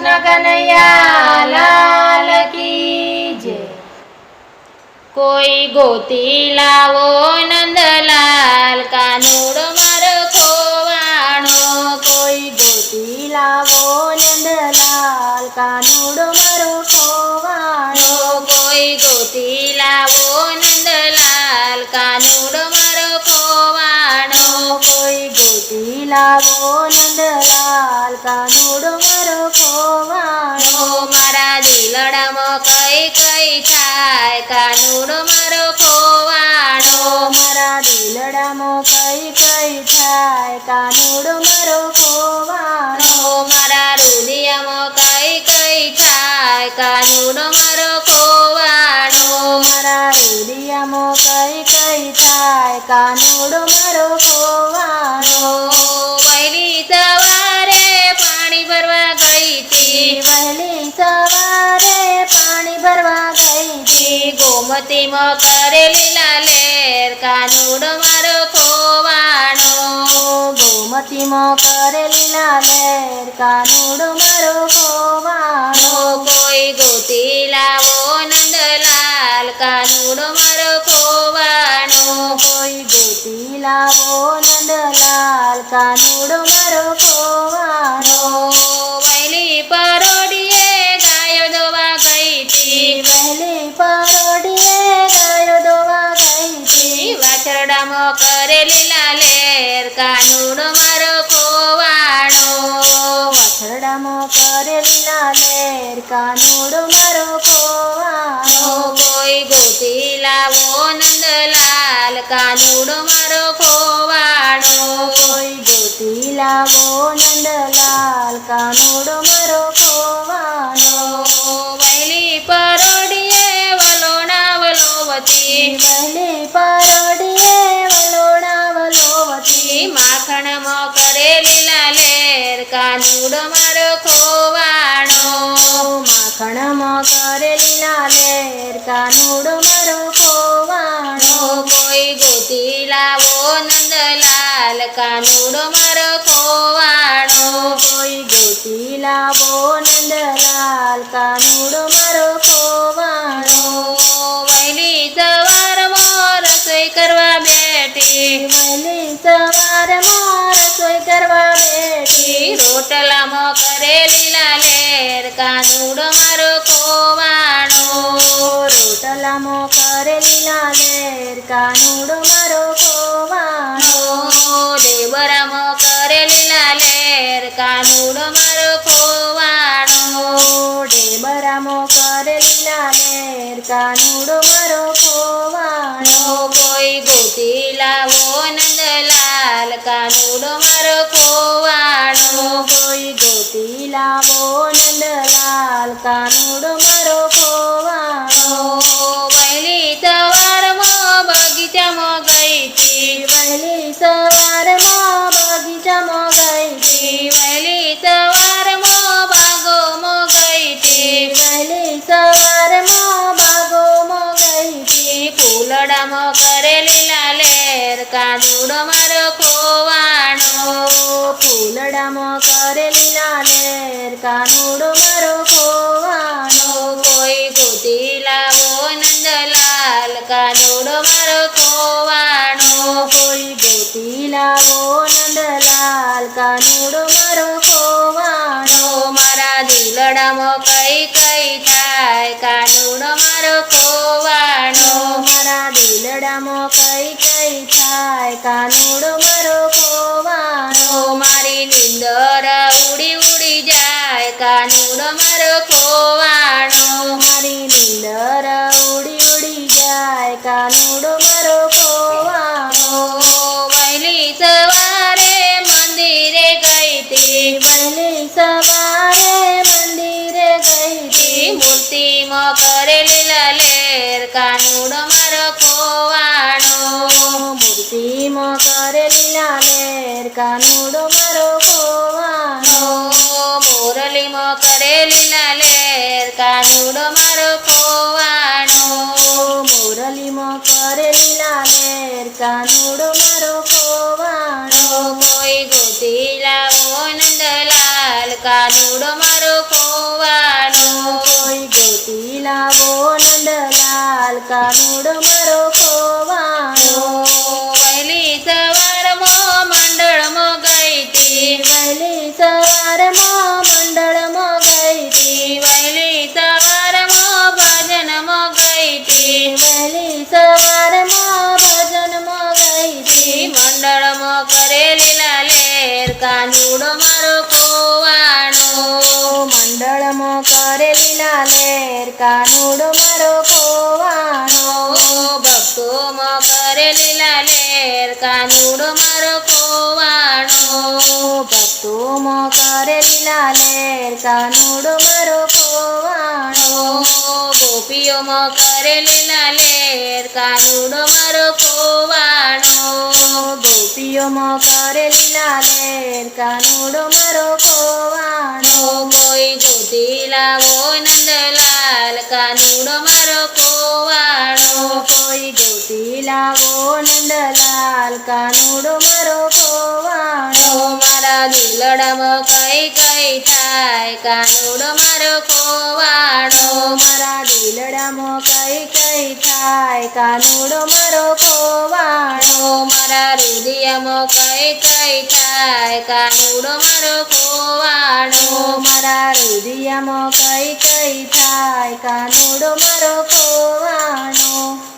કૃષ્ણ કનૈયા લાલ કી જય। કોઈ ગોતી લાવો નંદલાલ કાનુડો મારો ખોવાણો। કોઈ ગોતી લાવો નંદલાલ કાનુડો મારો ખોવાણો। કોઈ ગોતી લાવો નંદલાલ કાનુડો મારો ખોવાણો। કોઈ ગોતી લાવો નંદલાલ કાનુડો મારો ખોવાણો। મારા દિલડામાં કઈ કઈ થાય કાનુડો મારો ખોવાણો। મારા દિલડામાં કઈ કઈ થાય કાનુડો મારો ખોવાણો। મારા હૃદયમાં કઈ કઈ થાય કાનુડો મારો ખોવાણો। મારા હૃદયમાં કઈ કઈ થાય કાનુડો મારો ખોવાણો। વહેલી સવારે પાણી ભરવા ગઈ તી। વહેલી સવારે પાણી ભરવા ગઈ તી। ગોમતીમાં કરેલી લાલેર કાનુડો મારો ખોવાણો। ગોમતીમાં કરેલી લાલેર કાનુડો મારો ખોવાણો। કોઈ ગોતી લાવો નંદલાલ કાનુડો મારો ખોવાણો। કોઈ ગોતી લાવો નંદલાલ કાનુડો મારો ખોવાણો। વહેલી પરોડીએ ગાયો દોવા ગઈ તી। વહેલી પરોડીએ ગાયો દોવા ગઈ તી। વાછરડામાં કરેલી લાલેર કાનુડો મારો ખોવાણો। વાછરડામાં કરેલી લાલેર કાનુડો મારો ખોવાણો। કોઈ ગોતી લાવો નંદલાલ કાનુડો મારો ખોવાણો। કોઈ ગોતી લાવો નંદલાલ કાનુડો મારો ખોવાણો। વહેલી પરોડીએ વલોણા વલોવતી। વહેલી પરોડીએ વલોણા વલોવતી। માખણમાં કરેલી લાલેર કાનુડો મારો ખોવાણો। માખણમાં કરેલી લાલેર કાનુડો મારો ખોવાણો। કોઈ ગોતી લાવો નંદલાલ કાનુડો મારો ખોવાણો। કોઈ ગોતી લાવો નંદલાલ કાનુડો મારો ખોવાણો। વહેલી સવારમાં રસોઈ કરવા બેઠી। વહેલી સવારમાં રસોઈ કરવા બેઠી। રોટલામાં કરેલી લાલેર કાનુડો મારો ખોવાણો। રોટલામાં કરેલી લાલેર કાનુડો મારો ખોવાણો। દેવરામાં કરેલી લાલેર કાનુડો મારો ખોવાણો। દેવરામાં કરેલી લાલેર કાનુડો મારો ખોવાણો। કોઈ ગોતી લાવો નંદલાલ કાનુડો મારો ખોવાણો। કોઈ ગોતી લાવો નંદલાલ કાનુડો મારો ખોવાણો। વહેલી સવારમાં બગીચામાં ગઈ તી। વહેલી સવારમાં બગીચામાં ગઈ તી। વહેલી સવારમાં બાગોમાં ગઈ તી। વહેલી સવારમાં બાગોમાં ગઈ તી। ફૂલડામાં કરેલી લાલેર કાનુડો મારો ખોવાણો। ફૂલડામાં કરેલી લાલેર કાનુડો મારો ખોવાણો। કોઈ ગોતી લાવો નંદલાલ કાનુડો મારો ખોવાણો। કોઈ ગોતી લાવો નંદલાલ કાનુડો મારો ખોવાણો। મારા દિલડામાં કઈ કઈ થાય કાનુડો મારો ખોવાણો। મારા દિલડામાં કઈ કઈ થાય કાનુડો મારો ખોવાણો। મારી નીંદર ઉડી ઉડી જાય કાનુડો મારો ખોવાણો। મારી નીંદર ઉડી ઉડી જાય કાનુડો મારો ખોવાણો। વહેલી સવારે મંદિરે ગઈ તી। વહેલી સવારે મંદિરે ગઈ તી। મૂર્તિમાં કરેલી લાલેર કાનુડો મારો ખોવાણો। મૂર્તિમાં કરેલી લાલેર કાનુડો મારો ખોવાણો। મોરલીમાં કરેલી લાલેર કાનુડો મારો ખોવાણો। મોરલીમાં કરેલી લાલેર કાનુડો મારો ખોવાણો। કોઈ ગોતી લાવો નંદલાલ કાનુડો મારો ખોવાણો. કોઈ ગોતી લાવો નંદલાલ કાનુડો મારો ખોવાણો. વહેલી સવારમાં મંડળમાં ગઈતી. વહેલી સવારમાં મંડળમાં ગઈતી. વહેલી સવારમાં ભજનમાં ગઈતી. વહેલી સવારમાં ભજનમાં ગઈતી. મંડળમાં કરેલી લાલેર કાનુડો મારો ખોવાણો. મંડળમાં કરેલી લાલેર કાનુડો મારો ખોવાણો. ભક્તોમાં કરેલી લાલેર કાનુડો મારો ખોવાણો. ભક્તોમાં કરેલી લાલેર કાનુડો મારો ખોવાણો. ગોપીઓમાં કરેલી લાલેર કાનુડો મારો ખોવાણો. ગોપીઓમાં કરેલી લાલેર કાનુડો મારો ખોવાણો. કોઈ ગોતી લાવો નંદલાલ કાનુડો મારો ખોવાણો. કોઈ ગોતી લાવો નંદલાલ કાનુડો મારો ખોવાણો. મારા દિલડામાં કઈ કઈ થાય કાનુડો મારો ખોવાણો. મારા દિલડામાં કઈ કઈ થાય કાનુડો મારો ખોવાણો. મારા હૃદયમાં કઈ કઈ થાય કાનુડો મારો ખોવાણો. મારા હૃદયમાં કઈ કઈ થાય કાનુડો મારો ખોવાણો.